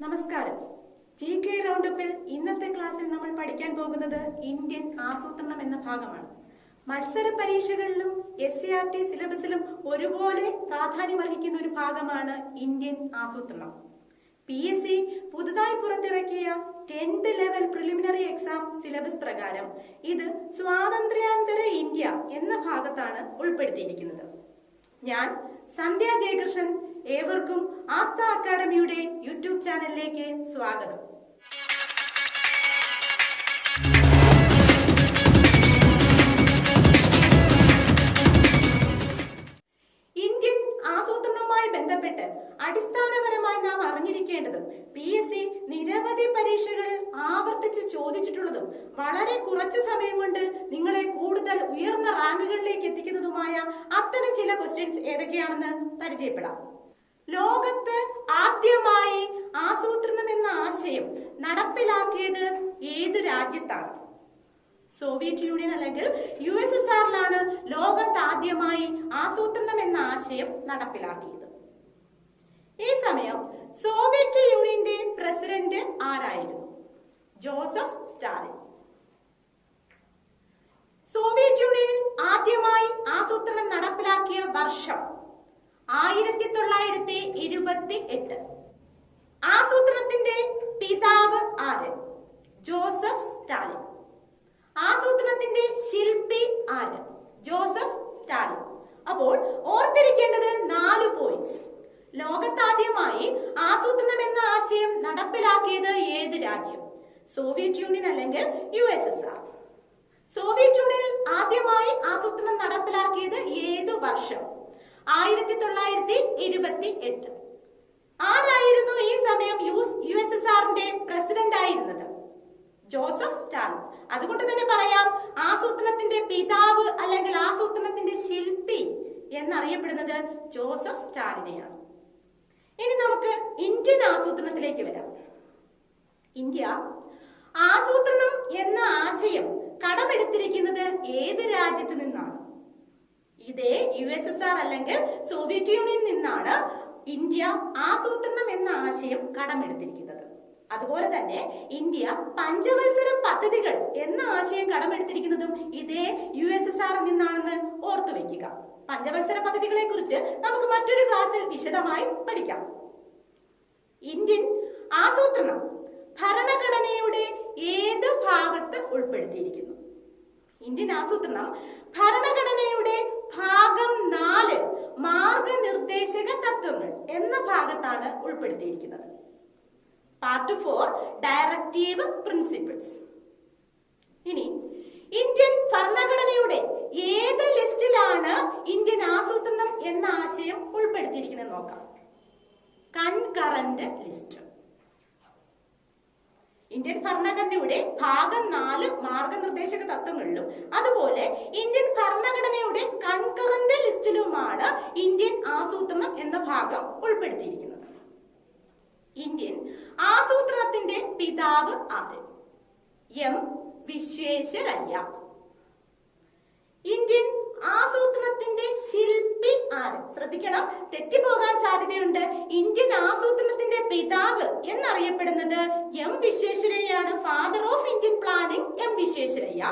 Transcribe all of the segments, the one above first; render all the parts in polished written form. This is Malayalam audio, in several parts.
നമസ്കാരം. GK റൗണ്ടപ്പിൽ ഇന്നത്തെ ക്ലാസ്സിൽ നമ്മൾ പഠിക്കാൻ പോകുന്നത് ഇന്ത്യൻ ആസൂത്രണം എന്ന ഭാഗമാണ്. മത്സര പരീക്ഷകളിലും SCRT സിലബസിലും ഒരുപോലെ പ്രാധാന്യമർഹിക്കുന്ന ഒരു ഭാഗമാണ് ഇന്ത്യൻ ആസൂത്രണം. PSC പുതുതായി പുറത്തിറക്കിയ 10th level preliminary exam syllabus പ്രകാരം ഇത് സ്വാതന്ത്ര്യാന്തര ഇന്ത്യ എന്ന ഭാഗത്താണ് ഉൾപ്പെടുത്തിയിരിക്കുന്നത്. ഞാൻ സന്ധ്യ ജയകൃഷ്ണൻ. ഏവർക്കും ആസ്ഥ അക്കാഡമിയുടെ യൂട്യൂബ് ചാനലിലേക്ക് സ്വാഗതം. ഇന്ത്യൻ ആസൂത്രണവുമായി ബന്ധപ്പെട്ട് അടിസ്ഥാനപരമായി നാം അറിഞ്ഞിരിക്കേണ്ടതും PSC നിരവധി പരീക്ഷകൾ ആവർത്തിച്ച് ചോദിച്ചിട്ടുള്ളതും വളരെ കുറച്ച് സമയം കൊണ്ട് നിങ്ങളെ കൂടുതൽ ഉയർന്ന റാങ്കുകളിലേക്ക് എത്തിക്കുന്നതുമായ അത്തരം ചില ക്വസ്റ്റ്യൻസ് ഏതൊക്കെയാണെന്ന് പരിചയപ്പെടാം. ലോകത്ത് ആദ്യമായി ആസൂത്രണം എന്ന ആശയം നടപ്പിലാക്കിയത് ഏത് രാജ്യത്താണ്? സോവിയറ്റ് യൂണിയൻ അല്ലെങ്കിൽ USSRലാണ് ലോകത്ത് ആദ്യമായി ആസൂത്രണം എന്ന ആശയം നടപ്പിലാക്കിയത്. ഈ സമയം സോവിയറ്റ് യൂണിയന്റെ പ്രസിഡന്റ് ആരായിരുന്നു? ജോസഫ് സ്റ്റാലിൻ. സോവിയറ്റ് യൂണിയൻ ആദ്യമായി ആസൂത്രണം നടപ്പിലാക്കിയ വർഷം 1928. ആസൂത്രണത്തിന്റെ പിതാവ് ആര്? ജോസഫ് സ്റ്റാലിൻ. ആസൂത്രണത്തിന്റെ ശില്പി ആര്? ജോസഫ് സ്റ്റാലിൻ. അപ്പോൾ ഓർത്തിരിക്കേണ്ടത് 4 പോയിന്റ്സ്. ലോകത്താദ്യമായി ആസൂത്രണം എന്ന ആശയം നടപ്പിലാക്കിയത് ഏത് രാജ്യം? സോവിയറ്റ് യൂണിയൻ അല്ലെങ്കിൽ USSR. സോവിയറ്റ് യൂണിയനിൽ ആദ്യമായി ആസൂത്രണം നടപ്പിലാക്കിയത് ഏതു വർഷം? 1928. ആരായിരുന്നു ഈ സമയം USSRന്റെ പ്രസിഡന്റ് ആയിരുന്നത്? ജോസഫ് സ്റ്റാലിൻ. അതുകൊണ്ട് തന്നെ പറയാം, ആസൂത്രണത്തിന്റെ പിതാവ് അല്ലെങ്കിൽ ആസൂത്രണത്തിന്റെ ശില്പി എന്നറിയപ്പെടുന്നത് ജോസഫ് സ്റ്റാലിനെയാണ്. ഇനി നമുക്ക് ഇന്ത്യൻ ആസൂത്രണത്തിലേക്ക് വരാം. ഇന്ത്യ ആസൂത്രണം എന്ന ആശയം കടമെടുത്തിരിക്കുന്നത് ഏത് രാജ്യത്ത് നിന്നാണ്? ഇതേ USSR അല്ലെങ്കിൽ സോവിയറ്റ് യൂണിയനിൽ നിന്നാണ് ഇന്ത്യ ആസൂത്രണം എന്ന ആശയം കടമെടുത്തിരിക്കുന്നത്. അതുപോലെ തന്നെ ഇന്ത്യ പഞ്ചവത്സര പദ്ധതികൾ എന്ന ആശയം കടമെടുത്തിരിക്കുന്നതും ഇതേ USSR നിന്നാണെന്ന് ഓർത്തു വെക്കുക. പഞ്ചവത്സര പദ്ധതികളെ കുറിച്ച് നമുക്ക് മറ്റൊരു ക്ലാസ്സിൽ വിശദമായി പഠിക്കാം. ഇന്ത്യൻ ആസൂത്രണം ഭരണഘടനയുടെ ഏത് ഭാഗത്ത് ഉൾപ്പെടുത്തിയിരിക്കുന്നു? ഇന്ത്യൻ ആസൂത്രണം ഭരണഘടനയുടെ ഭാഗം 4 മാർഗനിർദ്ദേശക തത്വങ്ങൾ എന്ന ഭാഗത്താണ് ഉൾപ്പെടുത്തിയിരിക്കുന്നത്. Part 4 directive principles. ഇനി ഇന്ത്യൻ ഭരണഘടനയുടെ ഏത് ലിസ്റ്റിലാണ് ഇന്ത്യൻ ആസൂത്രണം എന്ന ആശയം ഉൾപ്പെടുത്തിയിരിക്കുന്നത് നോക്കാം. Concurrent list. ഇന്ത്യൻ ഭരണഘടനയുടെ ഭാഗം 4 മാർഗനിർദ്ദേശക തത്വങ്ങളിലും അതുപോലെ ഇന്ത്യൻ ഭരണഘടനയുടെ കൺകറന്റ് ലിസ്റ്റിലുമാണ് ഇന്ത്യൻ ആസൂത്രണം എന്ന ഭാഗം ഉൾപ്പെടുത്തിയിരിക്കുന്നത്. ഇന്ത്യൻ ആസൂത്രണത്തിന്റെ പിതാവ് ആര്? M. വിശ്വേശ്വരയ്യ. ഇന്ത്യൻ ആസൂത്രണത്തിന്റെ ശില്പി ആര്? ശ്രദ്ധിക്കണം, തെറ്റിപ്പോകാൻ സാധ്യതയുണ്ട്. ഇന്ത്യൻ ആസൂത്രണത്തിന്റെ പിതാവ് എന്നറിയപ്പെടുന്നത് M. വിശ്വേശ്വരയ്യയാണ്. Father of Indian planning M. Visvesvaraya.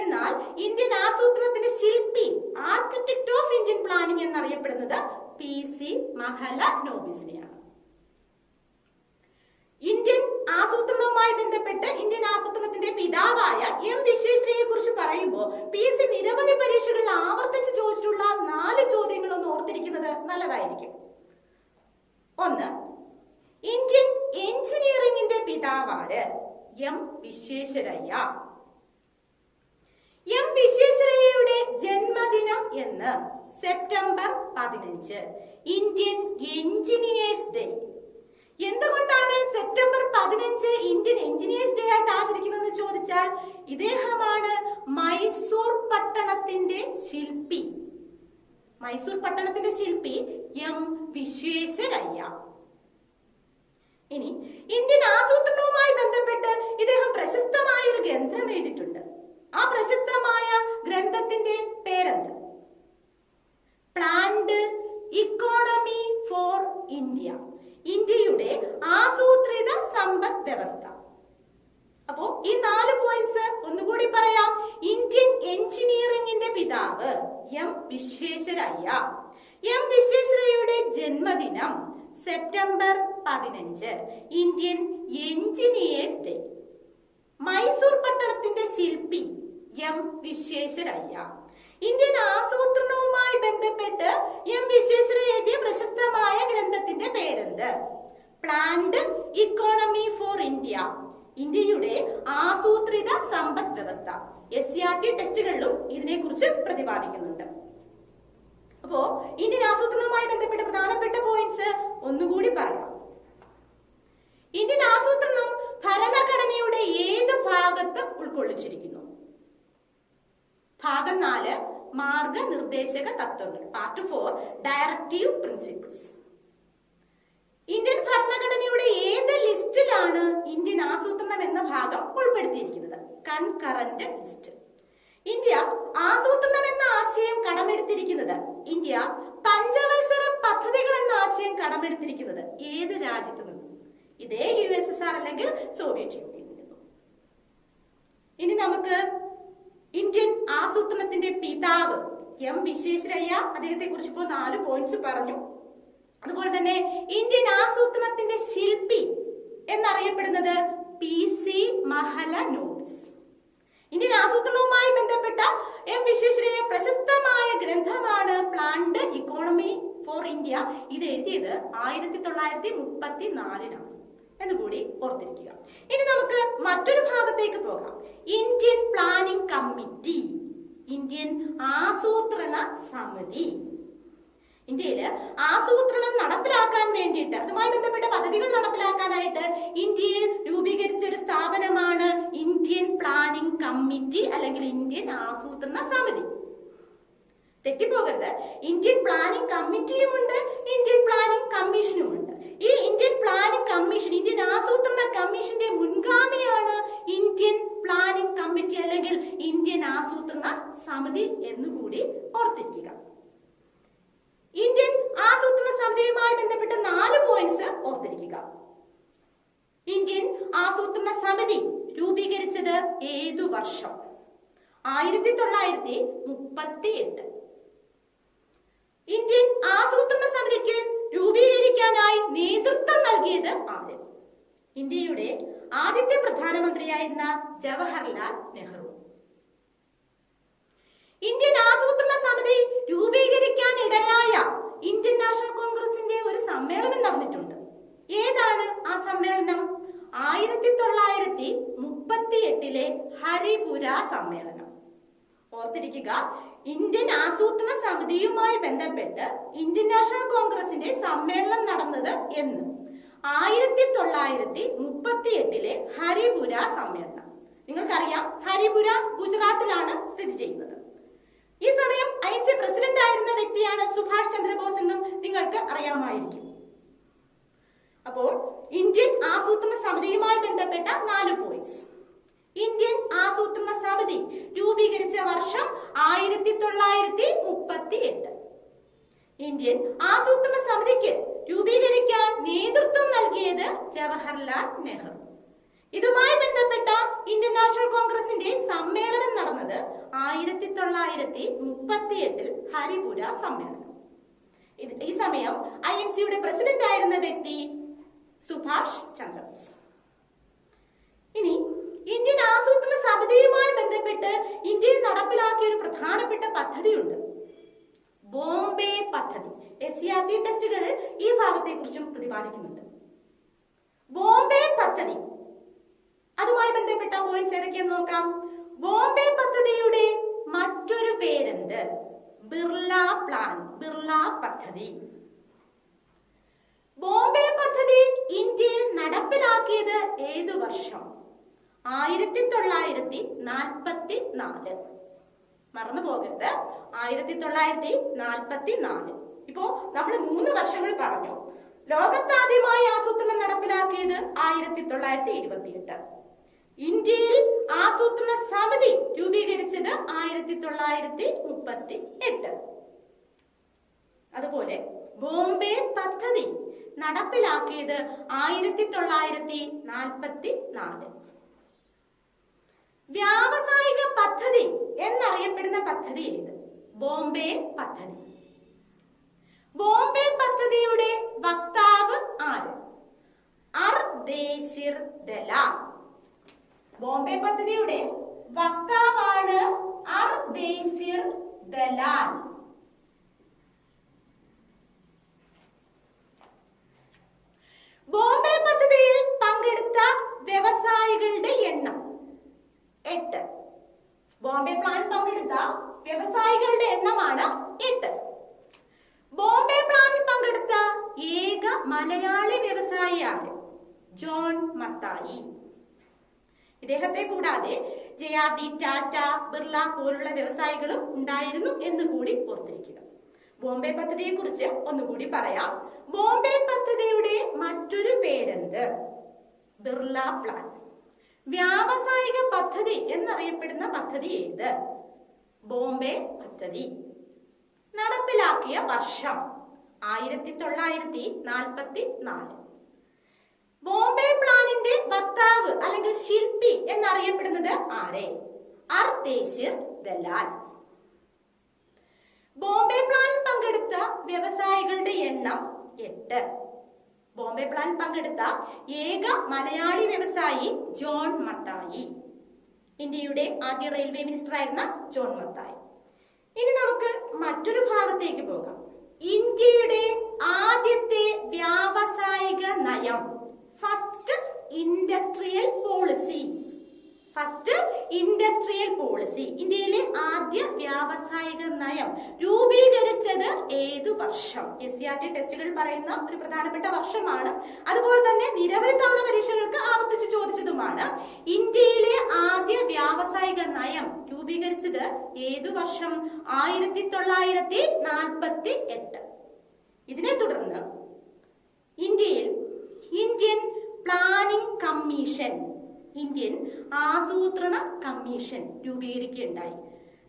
എന്നാൽ ഇന്ത്യൻ ആസൂത്രണത്തിന്റെ ശില്പി, ആർക്കിടെക്ട് ഓഫ് ഇന്ത്യൻ പ്ലാനിംഗ് എന്നറിയപ്പെടുന്നത് PC മഹലനോബിസിനെയാണ്. ഇന്ത്യൻ ആസൂത്രണവുമായി ബന്ധപ്പെട്ട് ഇന്ത്യൻ ആസൂത്രണത്തിന്റെ പിതാവായ M. വിശ്വേശ്വരയ്യയെ കുറിച്ച് പറയുമ്പോൾ PC നിരവധി പരീക്ഷകളിൽ ആവർത്തിച്ച് ചോദിച്ചിട്ടുള്ള 4 ചോദ്യങ്ങളൊന്ന് ഓർത്തിരിക്കുന്നത് നല്ലതായിരിക്കും. 1. ഇന്ത്യൻ എഞ്ചിനീയറിംഗിന്റെ പിതാവാര്? M. വിശ്വേശ്വരയ്യ. M. വിശ്വേശ്വരയ്യയുടെ ജന്മദിനം എന്ന് സെപ്റ്റംബർ 15, ഇന്ത്യൻ എഞ്ചിനീയേഴ്സ് ഡേ. എന്തുകൊണ്ടാണ് സെപ്റ്റംബർ 15 ഇന്ത്യൻ എഞ്ചിനീയേഴ്സ് ഡേ ആയിട്ട് ആചരിക്കുന്നതെന്ന് ചോദിച്ചാൽ ഇദ്ദേഹമാണ് മൈസൂർ പട്ടണത്തിന്റെ ശില്പി. മൈസൂർ പട്ടണത്തിന്റെ ശില്പി M. വിശ്വേശ്വരയ്യ. ഇനി ഇന്ത്യൻ ആസൂത്രണവുമായി ബന്ധപ്പെട്ട് ഇദ്ദേഹം പ്രശസ്തമായ ഒരു ഗ്രന്ഥം എഴുതിയിട്ടുണ്ട്. ആ പ്രശസ്തമായ ഗ്രന്ഥത്തിന്റെ പേരെന്ത്? Planned economy for India. ഇന്ത്യയുടെ ആസൂത്രിത വിശ്വേശ്വരയ്യ. എം വിശ്വേശ്വരയ്യയുടെ ജന്മദിനം September 15, Indian engineers day. Mysore പട്ടണത്തിന്റെ ശില്പി എം വിശ്വേശ്വരയ്യ. ഇന്ത്യൻ ആസൂത്രണവുമായി ബന്ധപ്പെട്ട് എം വിശ്വേശ്വരയ്യ എഴുതിയ പ്രശസ്തമായ ഗ്രന്ഥത്തിന്റെ പേരെന്ത്? പ്ലാൻഡ് ഇക്കോണമി ഫോർ ഇന്ത്യ, ഇന്ത്യയുടെ ആസൂത്രിത സമ്പദ് വ്യവസ്ഥ. SCRT ടെസ്റ്റുകളിലും ഇതിനെക്കുറിച്ച് പ്രതിപാദിക്കുന്നുണ്ട്. അപ്പോ ഇന്ത്യൻ ആസൂത്രണവുമായി ബന്ധപ്പെട്ട പ്രധാനപ്പെട്ട പോയിന്റ്സ് ഒന്നുകൂടി പറയാം. ഇന്ത്യൻ ആസൂത്രണം ഭരണഘടനയുടെ ഏത് ഭാഗത്ത് ഉൾക്കൊള്ളിച്ചിരിക്കുന്നു? ഭാഗം 4 മാർഗനിർദ്ദേശക തത്വങ്ങൾ, പാർട്ട് 4 ഡയറക്റ്റീവ് പ്രിൻസിപ്പിൾസ്. ഇന്ത്യൻ ഭരണഘടനയുടെ ഏത് ലിസ്റ്റിലാണ് ഇന്ത്യൻ ആസൂത്രണം എന്ന ഭാഗം ഉൾപ്പെടുത്തിയിരിക്കുന്നത്? Concurrent list. ഇന്ത്യ ആസൂത്രണം എന്ന ആശയം കടമെടുത്തിരിക്കുന്നത്, ഇന്ത്യ പഞ്ചവത്സര പദ്ധതികൾ എന്ന ആശയം കടമെടുത്തിരിക്കുന്നത് ഏത് രാജ്യത്ത് നിന്നും? ഇതേ USSR അല്ലെങ്കിൽ സോവിയറ്റ് യൂണിയനിൽ നിന്നും. ഇനി നമുക്ക് ഇന്ത്യൻ ആസൂത്രണത്തിന്റെ പിതാവ് എം വിശ്വേശ്വരയ്യ, അദ്ദേഹത്തെ കുറിച്ച് ഇപ്പോൾ 4 പോയിന്റ്സ് പറഞ്ഞു. അതുപോലെ തന്നെ ഇന്ത്യൻ ആസൂത്രണത്തിന്റെ ശില്പി എന്നറിയപ്പെടുന്നത് PC മഹലനോബിസ്. ഇന്ത്യൻ ആസൂത്രണവുമായി ബന്ധപ്പെട്ട എം വിശ്വേശ്വരയ്യ പ്രശസ്തമായ ഗ്രന്ഥമാണ് പ്ലാൻഡ് ഇക്കോണമി ഫോർ ഇന്ത്യ. ഇത് എഴുതിയത് 1934 എന്നുകൂടി ഓർത്തിരിക്കുക. ഇനി നമുക്ക് മറ്റൊരു ഭാഗത്തേക്ക് പോകാം. ഇന്ത്യൻ പ്ലാനിംഗ് കമ്മിറ്റി, ഇന്ത്യൻ ആസൂത്രണ സമിതി. ഇന്ത്യയില് ആസൂത്രണം നടപ്പിലാക്കാൻ വേണ്ടിയിട്ട്, അതുമായി ബന്ധപ്പെട്ട പദ്ധതികൾ നടപ്പിലാക്കാനായിട്ട് ഇന്ത്യയിൽ രൂപീകരിച്ച ഒരു സ്ഥാപനമാണ് ഇന്ത്യൻ പ്ലാനിംഗ് കമ്മിറ്റി അല്ലെങ്കിൽ ഇന്ത്യൻ ആസൂത്രണ സമിതി. തെറ്റിപ്പോകരുത്. ഇന്ത്യൻ പ്ലാനിംഗ് കമ്മിറ്റിയുമുണ്ട്, ഇന്ത്യൻ പ്ലാനിംഗ് കമ്മീഷനുമുണ്ട്. ഈ ഇന്ത്യൻ പ്ലാനിംഗ് കമ്മീഷൻ, ഇന്ത്യൻ ആസൂത്രണ കമ്മീഷന്റെ മുൻഗാമിയാണ് ഇന്ത്യൻ പ്ലാനിംഗ് കമ്മിറ്റി അല്ലെങ്കിൽ ഇന്ത്യൻ ആസൂത്രണ സമിതി എന്നുകൂടി ഓർത്തിരിക്കുക. ഇന്ത്യൻ ആസൂത്രണ സമിതിയുമായി ബന്ധപ്പെട്ട 4 പോയിന്റ്സ് ഓർത്തിരിക്കുക. ഇന്ത്യൻ ആസൂത്രണ സമിതി രൂപീകരിച്ചത് ഏതു വർഷം? 1938. ഇന്ത്യൻ ആസൂത്രണ സമിതിക്ക് രൂപീകരിക്കാനായി നേതൃത്വം നൽകിയത് ആര്? ഇന്ത്യയുടെ ആദ്യത്തെ പ്രധാനമന്ത്രിയായിരുന്ന ജവഹർലാൽ നെഹ്റു. ഇന്ത്യൻ ആസൂത്രണ സമിതി രൂപീകരിക്കാൻ ഇടയായ ഇന്ത്യൻ നാഷണൽ കോൺഗ്രസിന്റെ ഒരു സമ്മേളനം നടന്നിട്ടുണ്ട്. ഏതാണ് ആ സമ്മേളനം? 1938 ഹരിപുര സമ്മേളനം. ഓർത്തിരിക്കുക, ഇന്ത്യൻ ആസൂത്രണ സമിതിയുമായി ബന്ധപ്പെട്ട് ഇന്ത്യൻ നാഷണൽ കോൺഗ്രസിന്റെ സമ്മേളനം നടന്നത് എന്ന്? 1938 ഹരിപുര സമ്മേളനം. നിങ്ങൾക്കറിയാം, ഹരിപുര ഗുജറാത്തിലാണ് സ്ഥിതി ചെയ്യുന്നത്. ഈ സമയം INC പ്രസിഡന്റ് ആയിരുന്ന വ്യക്തിയാണ് സുഭാഷ് ചന്ദ്രബോസ് എന്നും നിങ്ങൾക്ക് അറിയാമായിരിക്കും. അപ്പോൾ ഇന്ത്യൻ ആസൂത്രണ സമിതിയുമായി ബന്ധപ്പെട്ട 4 പോയിന്റ്സ്. ഇന്ത്യൻ ആസൂത്രണ സമിതി രൂപീകരിച്ച വർഷം 1938. ഇന്ത്യൻ ആസൂത്രണ സമിതിക്ക് രൂപീകരിക്കാൻ നേതൃത്വം നൽകിയത് ജവഹർലാൽ നെഹ്റു. ഇതുമായി ബന്ധപ്പെട്ട ഇന്ത്യൻ നാഷണൽ കോൺഗ്രസിന്റെ സമ്മേളനം നടന്നത് 1938 ഹരിപുര സമ്മേളനം. ഈ സമയം INCയുടെ പ്രസിഡന്റ് ആയിരുന്ന വ്യക്തി സുഭാഷ് ചന്ദ്രബോസ്. ഇനി ഇന്ത്യൻ ആസൂത്രണ സമിതിയുമായി ബന്ധപ്പെട്ട് ഇന്ത്യയിൽ നടപ്പിലാക്കിയ ഒരു പ്രധാനപ്പെട്ട പദ്ധതിയുണ്ട്, ബോംബെ പദ്ധതി. SCRT ടെസ്റ്റുകൾ ഈ ഭാഗത്തെ കുറിച്ചും പ്രതിപാദിക്കുന്നുണ്ട്. ബോംബെ പദ്ധതി, അതുമായി ബന്ധപ്പെട്ട പോയിന്റ്സ് ഏതൊക്കെയെന്ന് നോക്കാം. ബോംബെ പദ്ധതിയുടെ മറ്റൊരു പേരെന്ത്? ബിർള പ്ലാൻ, ബിർള പദ്ധതി. ബോംബെ പദ്ധതി ഇന്ത്യയിൽ നടപ്പിലാക്കിയത് ഏതു വർഷം? 1944. മറന്നു പോകരുത്, 1944. ഇപ്പോ നമ്മൾ 3 വർഷങ്ങൾ പറഞ്ഞു. ലോകത്താദ്യമായി ആസൂത്രണം നടപ്പിലാക്കിയത് 1928. ഇന്ത്യയിൽ ആസൂത്രണ സമിതി രൂപീകരിച്ചത് 1938. അതുപോലെ ബോംബെ പദ്ധതി നടപ്പിലാക്കിയത് 1944. വ്യാവസായിക പദ്ധതി എന്നറിയപ്പെടുന്ന പദ്ധതി ഏത്? ബോംബെ പദ്ധതി. ബോംബെ പദ്ധതിയുടെ വക്താവ് ആര്? അർദേശിർ ദലാൽ. ബോംബെ പദ്ധതിയുടെ വക്താവാണ് അർദേശിർ ദലാൽ. ബോംബെ പദ്ധതിയിൽ പങ്കെടുത്ത വ്യവസായികളുടെ എണ്ണം 8. ബോംബെ പ്ലാൻ പങ്കെടുത്ത വ്യവസായികളുടെ എണ്ണമാണ് 8. ബോംബെ പ്ലാനിൽ പങ്കെടുത്ത ഏക മലയാളി വ്യവസായി ആര്? ജോൺ മത്തായി. ഇദ്ദേഹത്തെ കൂടാതെ ജെ.ആർ.ഡി. ടാറ്റ, ബിർള പോലുള്ള വ്യവസായികളും ഉണ്ടായിരുന്നു എന്ന് കൂടി ഓർത്തിരിക്കുക. ബോംബെ പദ്ധതിയെ കുറിച്ച് ഒന്നുകൂടി പറയാം. ബോംബെ പദ്ധതിയുടെ മറ്റൊരു പേരെന്ത്? ബിർള പ്ലാൻ. വ്യാവസായിക പദ്ധതി എന്നറിയപ്പെടുന്ന പദ്ധതി ഏത്? ബോംബെ പദ്ധതി. നടപ്പിലാക്കിയ വർഷം 1944. ബോംബെ പ്ലാനിന്റെ വക്താവ് അല്ലെങ്കിൽ ശില്പി എന്നറിയപ്പെടുന്നത് ആരെ? അർദേശിർ ദലാൽ. ബോംബെ പ്ലാനിൽ പങ്കെടുത്ത വ്യവസായികളുടെ എണ്ണം 8. ബോംബെ പ്ലാനിൽ പങ്കെടുത്ത ഏക മലയാളി വ്യവസായി ജോൺ മത്തായി. ഇന്ത്യയുടെ ആദ്യ റെയിൽവേ മിനിസ്റ്റർ ആയിരുന്ന ജോൺ മത്തായി. ഇനി നമുക്ക് മറ്റൊരു ഭാഗത്തേക്ക് പോകാം. ഇന്ത്യയുടെ ആദ്യത്തെ വ്യാവസായിക നയം, first industrial policy. First industrial policy, ഇന്ത്യയിലെ ആദ്യ വ്യാവസായിക നയം രൂപീകരിച്ചത് ഏതു വർഷം? SCERT ടെസ്റ്റുകൾ പറയുന്ന ഒരു പ്രധാനപ്പെട്ട വർഷമാണ്. അതുപോലെ തന്നെ നിരവധി തവണ പരീക്ഷകൾക്ക് ആവർത്തിച്ച് ചോദിച്ചതുമാണ്. ഇന്ത്യയിലെ ആദ്യ വ്യാവസായിക നയം രൂപീകരിച്ചത് ഏതു വർഷം? 1948. ഇതിനെ തുടർന്ന് ഇന്ത്യയിൽ ഇന്ത്യൻ പ്ലാനിംഗ് കമ്മീഷൻ, ഇന്ത്യൻ ആസൂത്രണ കമ്മീഷൻ രൂപീകരിക്കുകയുണ്ടായി.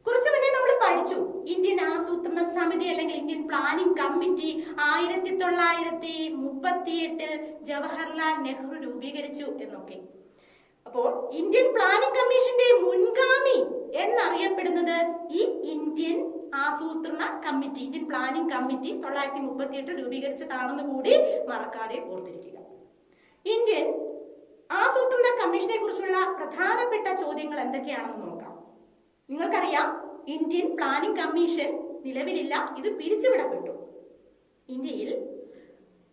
കുറച്ചു മുന്നേ നമ്മൾ പഠിച്ചു ഇന്ത്യൻ ആസൂത്രണ സമിതി അല്ലെങ്കിൽ Indian planning committee 1938 Jawaharlal Nehru രൂപീകരിച്ചു എന്നൊക്കെ. അപ്പോൾ ഇന്ത്യൻ പ്ലാനിംഗ് കമ്മീഷന്റെ മുൻഗാമി എന്നറിയപ്പെടുന്നത് ഈ ഇന്ത്യൻ ആസൂത്രണ കമ്മിറ്റി, ഇന്ത്യൻ പ്ലാനിംഗ് കമ്മിറ്റി 1938 രൂപീകരിച്ചതാണെന്ന് കൂടി മറക്കാതെ ഓർത്തിരിക്കുക. ഇന്ത്യൻ ആസൂത്രണ കമ്മീഷനെ കുറിച്ചുള്ള പ്രധാനപ്പെട്ട ചോദ്യങ്ങൾ എന്തൊക്കെയാണെന്ന് നോക്കാം. നിങ്ങൾക്കറിയാം ഇന്ത്യൻ പ്ലാനിംഗ് കമ്മീഷൻ നിലവിലില്ല, ഇത് പിരിച്ചുവിടപ്പെട്ടു. ഇന്ത്യയിൽ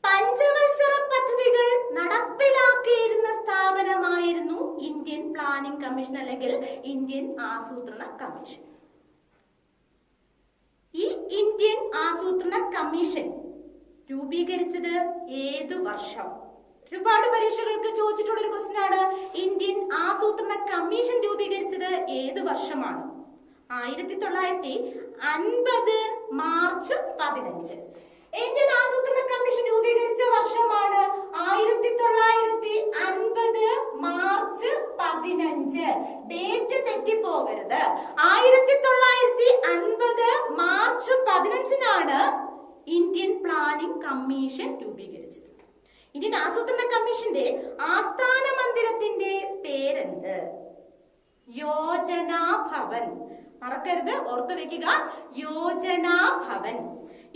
പഞ്ചവത്സര പദ്ധതികൾ നടപ്പിലാക്കിയിരുന്ന സ്ഥാപനമായിരുന്നു ഇന്ത്യൻ പ്ലാനിംഗ് കമ്മീഷൻ അല്ലെങ്കിൽ ഇന്ത്യൻ ആസൂത്രണ കമ്മീഷൻ. ഈ ഇന്ത്യൻ ആസൂത്രണ കമ്മീഷൻ രൂപീകരിച്ചത് ഏതു വർഷം? ഒരുപാട് പരീക്ഷകൾക്ക് ചോദിച്ചിട്ടുള്ള ഒരു ക്വസ്റ്റ്യൻ ആണ്. ഇന്ത്യൻ ആസൂത്രണ കമ്മീഷൻ രൂപീകരിച്ചത് ഏത് വർഷമാണ്? 1950 മാർച്ച് 15. ഇന്ത്യൻ ആസൂത്രണ കമ്മീഷൻ രൂപീകരിച്ച വർഷമാണ് 1950 മാർച്ച് 15. ഡേറ്റ് തെറ്റിപ്പോകരുത്. 1950 മാർച്ച് 15 ഇന്ത്യൻ പ്ലാനിംഗ് കമ്മീഷൻ രൂപീകരിച്ചത്. ഇന്ത്യൻ ആസൂത്രണ കമ്മീഷന്റെ ആസ്ഥാന മന്ദിരത്തിന്റെ പേരെന്ത്? യോജനാ ഭവൻ. മറക്കരുത്, ഓർത്തു വെക്കുക, യോജനാ ഭവൻ.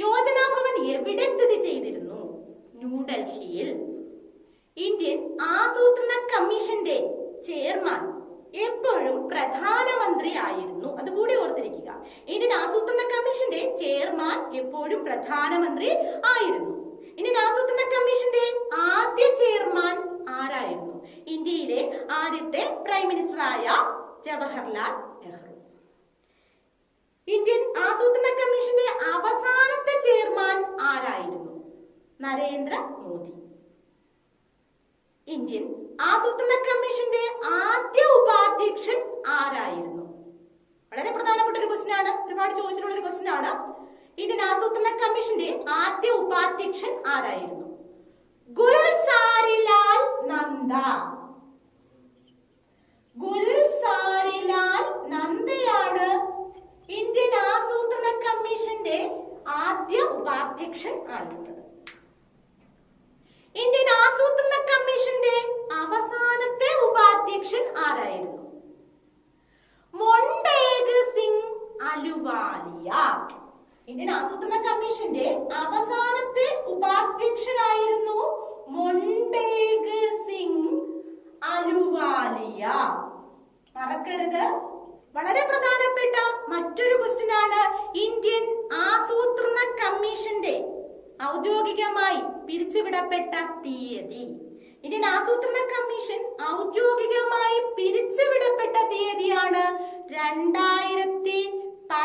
യോജനാ ഭവൻ എവിടെ സ്ഥിതി ചെയ്തിരുന്നു? ന്യൂഡൽഹിയിൽ. ഇന്ത്യൻ ആസൂത്രണ കമ്മീഷന്റെ ചെയർമാൻ എപ്പോഴും പ്രധാനമന്ത്രി ആയിരുന്നു, അതുകൂടി ഓർത്തിരിക്കുക. ഇന്ത്യൻ ആസൂത്രണ കമ്മീഷന്റെ ചെയർമാൻ എപ്പോഴും പ്രധാനമന്ത്രി ആയിരുന്നു. ഇന്ത്യൻ ആസൂത്രണ കമ്മീഷന്റെ ആദ്യ ചെയർമാൻ ആരായിരുന്നു? ഇന്ത്യയിലെ ആദ്യത്തെ പ്രൈം മിനിസ്റ്ററായ ജവഹർലാൽ നെഹ്റു. ഇന്ത്യൻ ആസൂത്രണ കമ്മീഷന്റെ അവസാനത്തെ ചെയർമാൻ ആരായിരുന്നു? നരേന്ദ്ര മോദി. ഇന്ത്യൻ ആസൂത്രണ കമ്മീഷന്റെ ആദ്യ ഉപാധ്യക്ഷൻ ആരായിരുന്നു? വളരെ പ്രധാനപ്പെട്ട ഒരു ക്വസ്റ്റ്യൻ ആണ്, ഒരുപാട് ചോദിച്ചിട്ടുള്ള ഒരു ക്വസ്റ്റ്യൻ ആണ്. ഇന്ത്യൻ ആസൂത്രണ കമ്മീഷന്റെ ആദ്യ ഉപാധ്യക്ഷൻ ആരായിരുന്നു? ഗുൽസാരിലാൽ നന്ദ. ഗുൽസാരിലാൽ നന്ദയാണ് ഇന്ത്യൻ ആസൂത്രണ കമ്മീഷന്റെ ആദ്യ ഉപാധ്യക്ഷൻ ആയിരുന്നത്. ഇന്ത്യൻ ആസൂത്രണ കമ്മീഷന്റെ അവസാനത്തെ ഉപാധ്യക്ഷൻ ആരായിരുന്നു? മൊണ്ടേഗ് സിംഗ് അലുവാലിയ. ഇന്ത്യൻ ആസൂത്രണ കമ്മീഷന്റെ അവസാന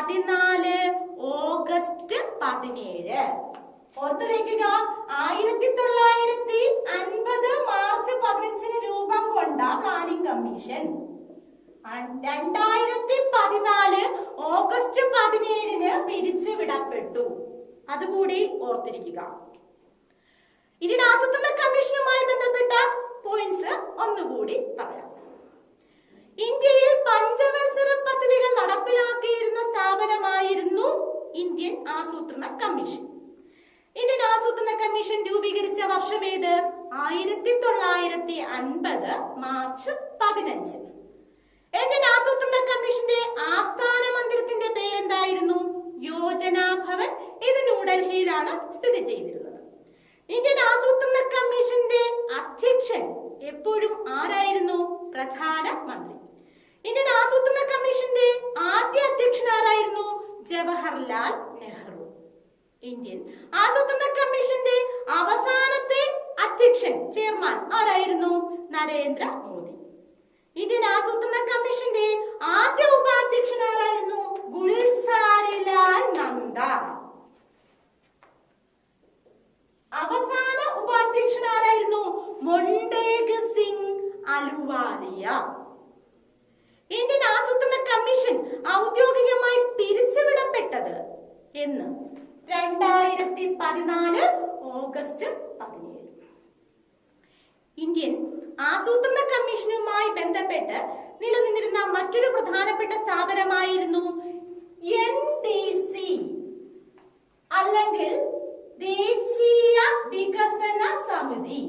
14 ഓഗസ്റ്റ് 17. ഓർത്തു വെക്കുക, 1950 മാർച്ച് 15 രൂപം കൊണ്ട പ്ലാനിംഗ് കമ്മീഷൻ 2014 ഓഗസ്റ്റ് 17 പിരിച്ചുവിടപ്പെട്ടു. അതുകൂടി ഓർത്തിരിക്കുക. ഇതിന് ആസൂത്രണ കമ്മീഷനുമായി ബന്ധപ്പെട്ട പോയിന്റ്സ് ഒന്നുകൂടി പറയാം. ഇന്ത്യയിൽ പഞ്ചവത്സര പദ്ധതികൾ നടപ്പിലാക്കിയിരുന്ന സ്ഥാപനമായിരുന്നു ഇന്ത്യൻ ആസൂത്രണ കമ്മീഷൻ. ഇന്ത്യൻ ആസൂത്രണ കമ്മീഷൻ രൂപീകരിച്ച വർഷം ഏത്? 1950 മാർച്ച് 15. ഇന്ത്യൻ ആസൂത്രണ കമ്മീഷന്റെ ആസ്ഥാന മന്ദിരത്തിന്റെ പേരെന്തായിരുന്നു? യോജനാ ഭവൻ. ഇത് ന്യൂഡൽഹിയിലാണ് സ്ഥിതി ചെയ്തിരുന്നത്. ഇന്ത്യൻ ആസൂത്രണ കമ്മീഷന്റെ അധ്യക്ഷൻ എപ്പോഴും ആരായിരുന്നു? പ്രധാനമന്ത്രി. ഇന്ത്യൻ ആസൂത്രണ കമ്മീഷന്റെ ആദ്യ അധ്യക്ഷൻ ആരായിരുന്നു? ജവഹർലാൽ നെഹ്റു. ഇന്ത്യൻ ആസൂത്രണ കമ്മീഷന്റെ അവസാനത്തെ അധ്യക്ഷൻ ചെയർമാൻ ആരായിരുന്നു? നരേന്ദ്ര മോദി. ഇന്ത്യൻ ആസൂത്രണ കമ്മീഷന്റെ ആദ്യ ഉപാധ്യക്ഷൻ ആരായിരുന്നു? ഗുൽസാരിലാൽ നന്ദ. അവസാന ഉപാധ്യക്ഷൻ ആരായിരുന്നു? മൊണ്ടേഗ് സിംഗ് അലുവാലിയ. ഇന്ത്യൻ ആസൂത്രണ കമ്മീഷൻ ഔദ്യോഗികമായി പിരിച്ചുവിടപ്പെട്ടത് എന്ന് 2014 ഓഗസ്റ്റ് 17. ഇന്ത്യൻ ആസൂത്രണ കമ്മീഷനുമായി ബന്ധപ്പെട്ട് നിലനിന്നിരുന്ന മറ്റൊരു പ്രധാനപ്പെട്ട സ്ഥാപനമായിരുന്നു NDC അല്ലെങ്കിൽ ദേശീയ വികസന സമിതി.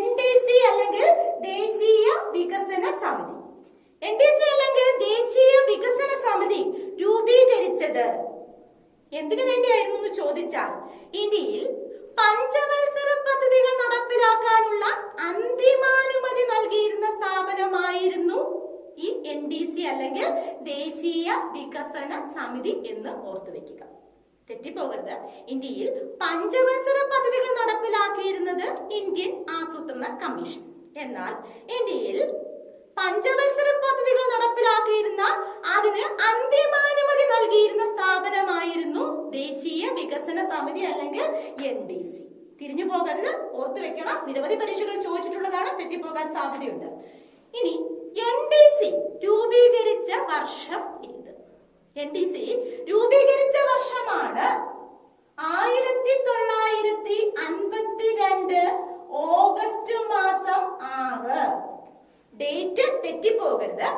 NDC അല്ലെങ്കിൽ ദേശീയ വികസന സമിതി. NDC അല്ലെങ്കിൽ ദേശീയ വികസന സമിതി രൂപീകരിച്ചത് എന്തിനു വേണ്ടിയായിരുന്നു എന്ന് ചോദിച്ചാൽ, ഇന്ത്യയിൽ പഞ്ചവത്സര പദ്ധതികൾ നടപ്പിലാക്കാനുള്ള അന്തിമാനുമതി നൽകിയിരുന്ന സ്ഥാപനമായിരുന്നു ഈ NDC അല്ലെങ്കിൽ ദേശീയ വികസന സമിതി എന്ന് ഓർത്തു വെക്കുക. തെറ്റിപ്പോകരുത്. ഇന്ത്യയിൽ പഞ്ചവത്സര പദ്ധതികൾ നടപ്പിലാക്കിയിരുന്നത് ഇന്ത്യൻ ആസൂത്രണ കമ്മീഷൻ. എന്നാൽ ഇന്ത്യയിൽ പഞ്ചവത്സര പദ്ധതികൾ നടപ്പിലാക്കിയിരുന്ന അതിന് അന്തിമാനുമതി നൽകിയിരുന്ന സ്ഥാപനമായിരുന്നു ദേശീയ വികസന സമിതി അല്ലെങ്കിൽ NDC. തിരിഞ്ഞു പോകരുത്, ഓർത്തു വെക്കണം. നിരവധി പരീക്ഷകൾ ചോദിച്ചിട്ടുള്ളതാണ്, തെറ്റിപ്പോകാൻ സാധ്യതയുണ്ട്. ഇനി NDC രൂപീകരിച്ച വർഷം ഏത്? NDC രൂപീകരിച്ച വർഷമാണ് 1952 ഓഗസ്റ്റ് മാസം 6. ഡേറ്റ് തെറ്റിപ്പോകരുത്.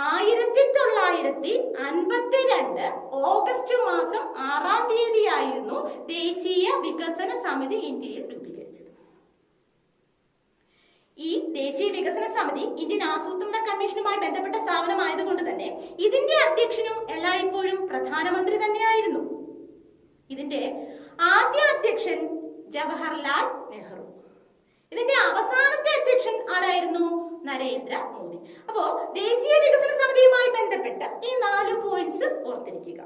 1952 ഓഗസ്റ്റ് മാസം 6-ാം തീയതിയായിരുന്നു ദേശീയ വികസന സമിതി ഇന്ത്യയിൽ രൂപീകരിച്ചത്. ഈ ദേശീയ വികസന സമിതി ഇന്ത്യൻ ആസൂത്രണ കമ്മീഷനുമായി ബന്ധപ്പെട്ട സ്ഥാപനമായതുകൊണ്ട് തന്നെ ഇതിന്റെ അധ്യക്ഷനും എല്ലായ്പ്പോഴും പ്രധാനമന്ത്രി തന്നെയായിരുന്നു. ഇതിന്റെ ആദ്യ അധ്യക്ഷൻ ജവഹർലാൽ നെഹ്റു. ഇതിന്റെ അവസാനത്തെ അധ്യക്ഷൻ ആരായിരുന്നു? നരേന്ദ്ര മോദി. അപ്പോ ദേശീയ വികസന സമിതിയുമായി ബന്ധപ്പെട്ട ഈ 4 പോയിന്റ്സ് ഓർത്തിരിക്കുക.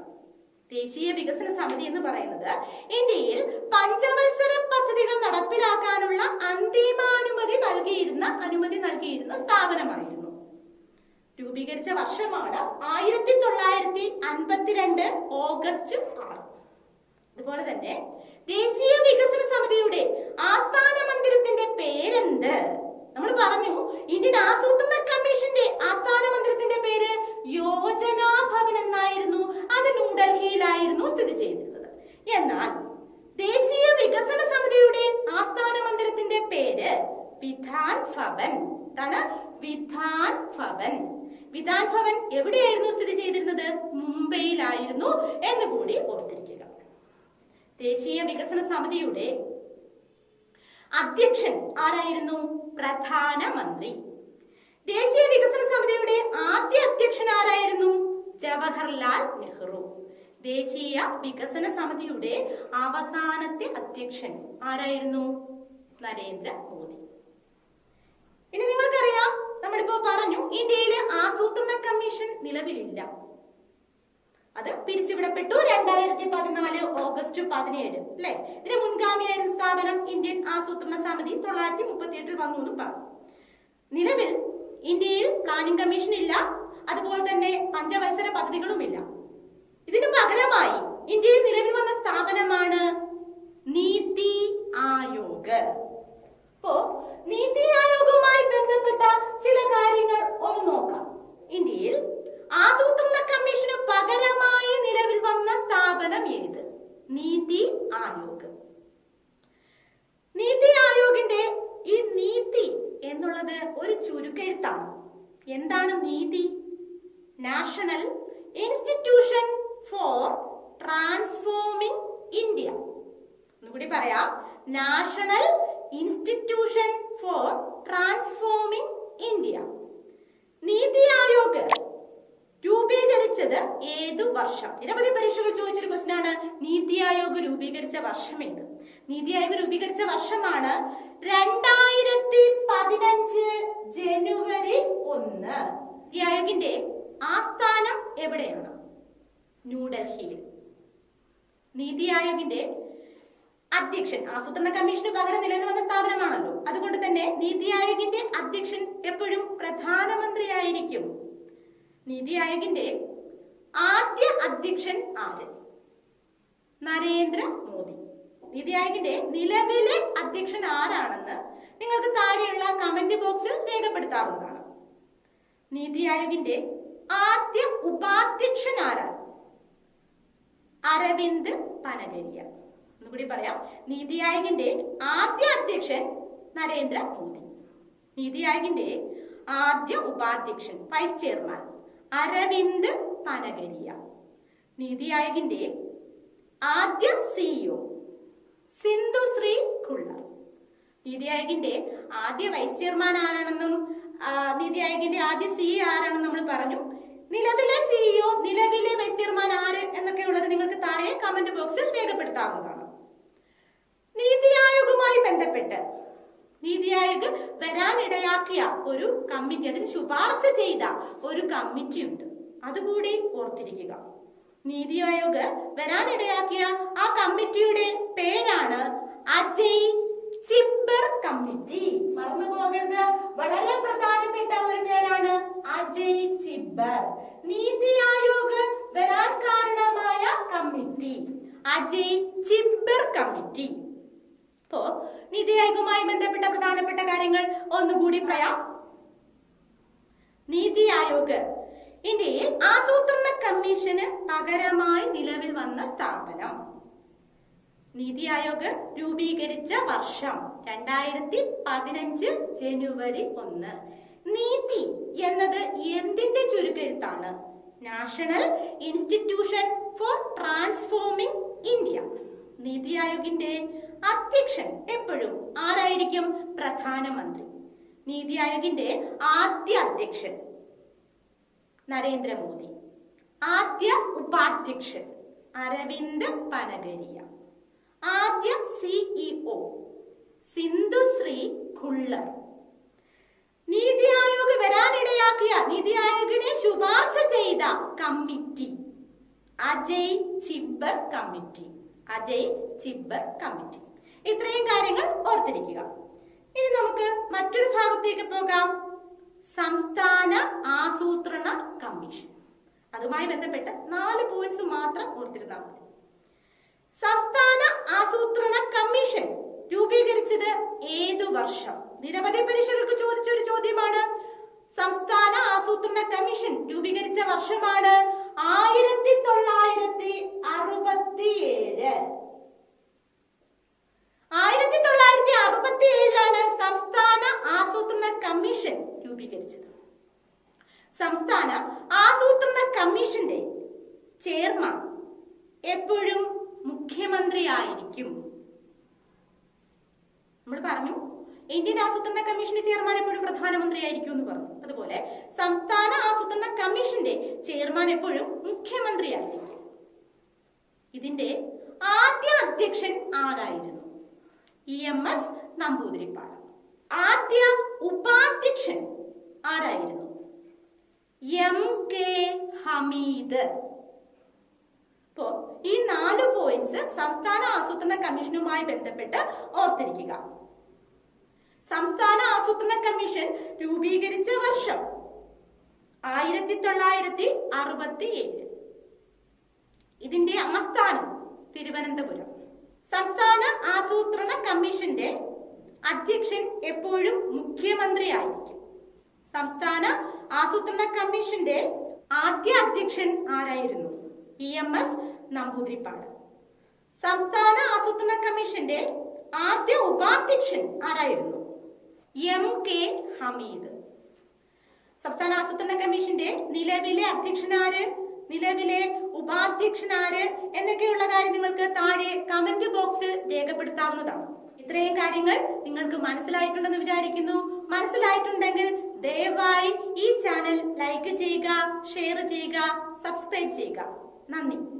ദേശീയ വികസന സമിതി എന്ന് പറയുന്നത് ഇന്ത്യയിൽ പഞ്ചവത്സര പദ്ധതികൾ നടപ്പിലാക്കാനുള്ള അനുമതി നൽകിയിരുന്ന സ്ഥാപനമായിരുന്നു. രൂപീകരിച്ച വർഷമാണ് 1952 ഓഗസ്റ്റ് 6. അതുപോലെ തന്നെ ദേശീയ വികസന സമിതിയുടെ ആസ്ഥാന മന്ദിരത്തിന്റെ പേരെന്ത്? നമ്മൾ പറഞ്ഞു ഇന്ത്യൻ ആസൂത്രണ കമ്മീഷന്റെ ആസ്ഥാന മന്ദിരത്തിന്റെ പേര് യോജനാ ഭവൻ എന്നായിരുന്നു. അത് ന്യൂഡൽഹിയിലായിരുന്നു സ്ഥിതി ചെയ്തിരുന്നത്. എന്നാൽ ദേശീയ വികസന സമിതിയുടെ ആസ്ഥാന മന്ദിരത്തിന്റെ പേര് വിധാൻ ഭവൻ. വിധാൻ ഭവൻ. വിധാൻ ഭവൻ എവിടെയായിരുന്നു സ്ഥിതി ചെയ്തിരുന്നത്? മുംബൈയിലായിരുന്നു എന്നുകൂടി ഓർത്തിരിക്കുക. ദേശീയ വികസന സമിതിയുടെ അധ്യക്ഷൻ ആരായിരുന്നു? പ്രധാനമന്ത്രി. ദേശീയ വികസന സമിതിയുടെ ആദ്യ അധ്യക്ഷൻ ആരായിരുന്നു? ജവഹർലാൽ നെഹ്റു. ദേശീയ വികസന സമിതിയുടെ അവസാനത്തെ അധ്യക്ഷൻ ആരായിരുന്നു? നരേന്ദ്ര മോദി. ഇനി നിങ്ങൾക്കറിയാം, നമ്മളിപ്പോ പറഞ്ഞു ഇന്ത്യയിലെ ആസൂത്രണ കമ്മീഷൻ നിലവിലില്ല. അത് പിരിച്ചുവിടപ്പെട്ടു 2014 ഓഗസ്റ്റ് 17 അല്ലെ. ഇതിന് മുൻഗാമിയായിരുന്ന സ്ഥാപനം ഇന്ത്യൻ ആസൂത്രണ സമിതി 1938 വന്നു എന്ന് പറഞ്ഞു. നിലവിൽ ഇന്ത്യയിൽ പ്ലാനിംഗ് കമ്മീഷൻ ഇല്ല, അതുപോലെ തന്നെ പഞ്ചവത്സര പദ്ധതികളുമില്ല. ഇതിന് പകരമായി ഇന്ത്യയിൽ നിലവിൽ വന്ന സ്ഥാപനമാണ് നീതി ആയോഗ്. അപ്പോ നീതി ആയോഗുമായി ബന്ധപ്പെട്ട ചില കാര്യങ്ങൾ ഒന്ന് നോക്കാം. ഇന്ത്യയിൽ ആസൂത്രണ കമ്മീഷന് പകരമായി നിലവിൽ വന്ന സ്ഥാപനം ഏത്? നീതി ആയോഗ്. നീതി ആയോഗിന്റെ ഈ നീതി എന്നുള്ളത് ഒരു ചുരുക്കെഴുത്താണ്. എന്താണ് നീതി? National institution for transforming India. ഒന്നുകൂടി പറയാം, national institution for transforming India. NITI Aayog രൂപീകരിച്ചത് ഏതു വർഷം? നിരവധി പരീക്ഷകൾ ചോദിച്ചൊരു ക്വസ്റ്റ്യൻ ആണ്. നീതി ആയോഗ് രൂപീകരിച്ച വർഷം ഏത്? നീതി ആയോഗ് രൂപീകരിച്ച വർഷമാണ് 2015 ജനുവരി 1. നീതി ആയോഗിന്റെ ആസ്ഥാനം എവിടെയാണ്? ന്യൂഡൽഹിയിൽ. നീതി ആയോഗിന്റെ അധ്യക്ഷൻ, ആസൂത്രണ കമ്മീഷന് പകരം നിലവിൽ വന്ന സ്ഥാപനമാണല്ലോ, അതുകൊണ്ട് തന്നെ നീതി ആയോഗിന്റെ അധ്യക്ഷൻ എപ്പോഴും പ്രധാനമന്ത്രിയായിരിക്കും. നീതി ആയോഗിന്റെ ആദ്യ അധ്യക്ഷൻ ആര്? നരേന്ദ്ര മോദി. നീതി ആയോഗിന്റെ നിലവിലെ അധ്യക്ഷൻ ആരാണെന്ന് നിങ്ങൾക്ക് താഴെയുള്ള കമന്റ് ബോക്സിൽ രേഖപ്പെടുത്താവുന്നതാണ്. നീതി ആയോഗിന്റെ ആദ്യ ഉപാധ്യക്ഷൻ ആരാണ്? അരവിന്ദ് പനഗരിയ. ഒന്നുകൂടി പറയാം, നീതി ആയോഗിന്റെ ആദ്യ അധ്യക്ഷൻ നരേന്ദ്ര മോദി. നീതി ആയോഗിന്റെ ആദ്യ ഉപാധ്യക്ഷൻ, വൈസ് ചെയർമാൻ അരവിന്ദ് പനഗരിയ. നീതി ആയോഗിന്റെ ആദ്യ സിഇഒ സിന്ധുശ്രീ ഖുള്ളർ. നീതി ആയോഗിന്റെ ആദ്യ വൈസ് ചെയർമാൻ ആരാണെന്നും നീതി ആയോഗിന്റെ ആദ്യ സിഇഒ ആരാണെന്നും നമ്മൾ പറഞ്ഞു. നിലവിലെ സിഇഒ, നിലവിലെ വൈസ് ചെയർമാൻ ആര് എന്നൊക്കെ ഉള്ളത് നിങ്ങൾക്ക് താഴെ കമന്റ് ബോക്സിൽ രേഖപ്പെടുത്താവുന്നതാണ്. നീതി ആയോഗുമായി ബന്ധപ്പെട്ട് നീതി ആയോഗ് വരാനിടയാക്കിയ ഒരു കമ്മിറ്റി, അതിന് ശുപാർശ ചെയ്ത ഒരു കമ്മിറ്റി ഉണ്ട്, അതുകൂടി ഓർത്തിരിക്കുക. നീതി ആയോഗ് വരാനിടയാക്കിയ ആ കമ്മിറ്റിയുടെ പേരാണ് അജയ് ചിബ്ബർ കമ്മിറ്റി. മറന്നു പോകരുത്, വളരെ പ്രധാനപ്പെട്ട ഒരു പേരാണ് അജയ് ചിബ്ബർ. നീതി ആയോഗ് വരാൻ കാരണമായ കമ്മിറ്റി അജയ് ചിബ്ബർ കമ്മിറ്റി. അപ്പോ നീതി ആയോഗുമായി ബന്ധപ്പെട്ട പ്രധാനപ്പെട്ട കാര്യങ്ങൾ ഒന്നുകൂടി പറയാം. നീതി ആയോഗ് ഇന്ത്യയിൽ ആസൂത്രണ കമ്മീഷന് പകരമായി നിലവിൽ വന്ന സ്ഥാപനം. നീതി ആയോഗ് രൂപീകരിച്ച വർഷം 2015 ജനുവരി 1. നീതി എന്നത് എന്തിന്റെ ചുരുക്കെഴുത്താണ്? National institution for transforming India. NITI ആയോഗിന്റെ അധ്യക്ഷൻ എപ്പോഴും ആരായിരിക്കും? പ്രധാനമന്ത്രി. നീതി ആയോഗിന്റെ ആദ്യ അധ്യക്ഷൻ നരേന്ദ്രമോദി. ആദ്യ ഉപാധ്യക്ഷൻ അരവിന്ദ് പനഗരിയ. ആദ്യ സിഇഒ സിന്ധുശ്രീ ഖുള്ളർ. നീതി ആയോഗ് വരാനിടയാക്കിയ, നീതി ആയോഗിനെ ശുപാർശ ചെയ്ത committee Ajay Chibber committee. Ajay Chibber committee. ഇത്രയും കാര്യങ്ങൾ ഓർത്തിരിക്കുക. ഇനി നമുക്ക് മറ്റൊരു ഭാഗത്തേക്ക് പോകാം. സംസ്ഥാന ആസൂത്രണ കമ്മീഷൻ. അതുമായി ബന്ധപ്പെട്ട് 4 പോയിന്റ്സ് മാത്രം ഓർത്തിരുന്നാൽ മതി. സംസ്ഥാന ആസൂത്രണ കമ്മീഷൻ രൂപീകരിച്ചത് ഏതു വർഷം? നിരവധി പരീക്ഷകൾക്ക് ചോദിച്ച ഒരു ചോദ്യമാണ്. സംസ്ഥാന ആസൂത്രണ കമ്മീഷൻ രൂപീകരിച്ച വർഷമാണ് 1967. 1967 സംസ്ഥാന ആസൂത്രണ കമ്മീഷൻ രൂപീകരിച്ചത്. സംസ്ഥാന ആസൂത്രണ കമ്മീഷന്റെ ചെയർമാൻ എപ്പോഴും മുഖ്യമന്ത്രിയായിരിക്കും. നമ്മൾ പറഞ്ഞു ഇന്ത്യൻ ആസൂത്രണ കമ്മീഷന്റെ ചെയർമാൻ എപ്പോഴും പ്രധാനമന്ത്രിയായിരിക്കും എന്ന് പറഞ്ഞു. അതുപോലെ സംസ്ഥാന ആസൂത്രണ കമ്മീഷന്റെ ചെയർമാൻ എപ്പോഴും മുഖ്യമന്ത്രിയായിരിക്കും. ഇതിന്റെ ആദ്യ അധ്യക്ഷൻ ആരായിരുന്നു? EMS നമ്പൂതിരിപ്പാട്. ആദ്യ ഉപാധ്യക്ഷൻ ആരായിരുന്നു? MK ഹമീദ്. അപ്പോ ഈ 4 പോയിന്റ്സ് സംസ്ഥാന ആസൂത്രണ കമ്മീഷനുമായി ബന്ധപ്പെട്ട് ഓർത്തിരിക്കുക. സംസ്ഥാന ആസൂത്രണ കമ്മീഷൻ രൂപീകരിച്ച വർഷം 1967. ഇതിന്റെ ആസ്ഥാനം തിരുവനന്തപുരം. സംസ്ഥാന ആസൂത്രണ കമ്മീഷന്റെ അധ്യക്ഷൻ എപ്പോഴും മുഖ്യമന്ത്രി ആയിരിക്കും. സംസ്ഥാന ആസൂത്രണ കമ്മീഷന്റെ ആദ്യ അധ്യക്ഷൻ ആരായിരുന്നു? EMS നമ്പൂതിരിപ്പാട്. സംസ്ഥാന ആസൂത്രണ കമ്മീഷന്റെ ആദ്യ ഉപാധ്യക്ഷൻ ആരായിരുന്നു? MK ഹമീദ്. സംസ്ഥാന ആസൂത്രണ കമ്മീഷന്റെ നിലവിലെ അധ്യക്ഷനാര്, നിലവിലെ ഉപാധ്യക്ഷനാര് എന്നൊക്കെയുള്ള കാര്യം നിങ്ങൾക്ക് താഴെ കമന്റ് ബോക്സിൽ രേഖപ്പെടുത്താവുന്നതാണ്. ഇത്രയും കാര്യങ്ങൾ നിങ്ങൾക്ക് മനസ്സിലായിട്ടുണ്ടെന്ന് വിചാരിക്കുന്നു. മനസ്സിലായിട്ടുണ്ടെങ്കിൽ ദയവായി ഈ ചാനൽ ലൈക്ക് ചെയ്യുക, ഷെയർ ചെയ്യുക, സബ്സ്ക്രൈബ് ചെയ്യുക. നന്ദി.